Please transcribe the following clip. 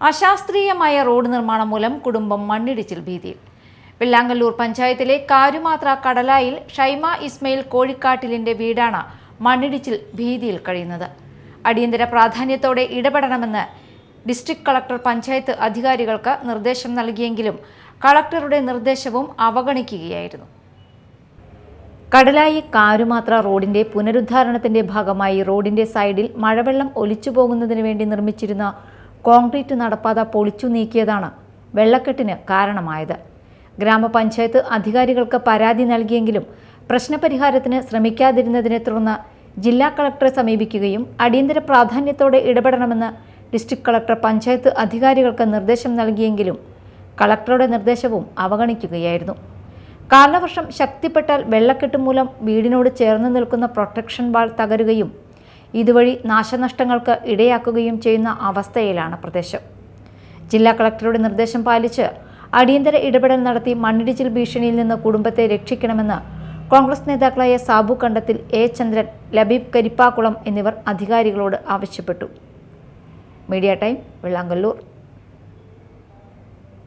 അശാസ്ത്രീയമായ റോഡ് നിർമ്മാണം മൂലം കുടുംബം മണ്ണിടിച്ചിൽ ഭീതിയിൽ. വെള്ളാങ്കല്ലൂർ പഞ്ചായത്തിലെ കാരുമാത്ര കടലായിൽ ഷൈമ ഇസ്മയിൽ കോഴിക്കാട്ടിലിന്റെ വീടാണ് മണ്ണിടിച്ചിൽ ഭീതിയിൽ കഴിയുന്നത്. അടിയന്തര പ്രാധാന്യത്തോടെ ഇടപെടണമെന്ന് ഡിസ്ട്രിക്ട് കളക്ടർ പഞ്ചായത്ത് അധികാരികൾക്ക് നിർദ്ദേശം നൽകിയെങ്കിലും കളക്ടറുടെ നിർദ്ദേശവും അവഗണിക്കുകയായിരുന്നു. കടലായി കാരുമാത്ര റോഡിന്റെ പുനരുദ്ധാരണത്തിന്റെ ഭാഗമായി റോഡിന്റെ സൈഡിൽ മഴവെള്ളം ഒലിച്ചുപോകുന്നതിന് വേണ്ടി നിർമ്മിച്ചിരുന്ന കോൺക്രീറ്റ് നടപ്പാത പൊളിച്ചു നീക്കിയതാണ് വെള്ളക്കെട്ടിന് കാരണമായത്. ഗ്രാമപഞ്ചായത്ത് അധികാരികൾക്ക് പരാതി നൽകിയെങ്കിലും പ്രശ്നപരിഹാരത്തിന് ശ്രമിക്കാതിരുന്നതിനെ തുടർന്ന് ജില്ലാ കളക്ടറെ സമീപിക്കുകയും അടിയന്തര പ്രാധാന്യത്തോടെ ഇടപെടണമെന്ന് ഡിസ്ട്രിക്ട് കളക്ടർ പഞ്ചായത്ത് അധികാരികൾക്ക് നിർദ്ദേശം നൽകിയെങ്കിലും കളക്ടറുടെ നിർദ്ദേശവും അവഗണിക്കുകയായിരുന്നു. കാലവർഷം ശക്തിപ്പെട്ടാൽ വെള്ളക്കെട്ട് മൂലം വീടിനോട് ചേർന്ന് നിൽക്കുന്ന പ്രൊട്ടക്ഷൻ വാൾ തകരുകയും ഇതുവഴി നാശനഷ്ടങ്ങൾക്ക് ഇടയാക്കുകയും ചെയ്യുന്ന അവസ്ഥയിലാണ് പ്രദേശം. ജില്ലാ കളക്ടറുടെ നിർദ്ദേശം പാലിച്ച് അടിയന്തര ഇടപെടൽ നടത്തി മണ്ണിടിച്ചിൽ ഭീഷണിയിൽ നിന്ന് കുടുംബത്തെ രക്ഷിക്കണമെന്ന് കോൺഗ്രസ് നേതാക്കളായ സാബു കണ്ടത്തിൽ, എ ചന്ദ്രൻ, ലബീബ് കരിപ്പാക്കുളം എന്നിവർ അധികാരികളോട് ആവശ്യപ്പെട്ടു. Media time, Vellangallur.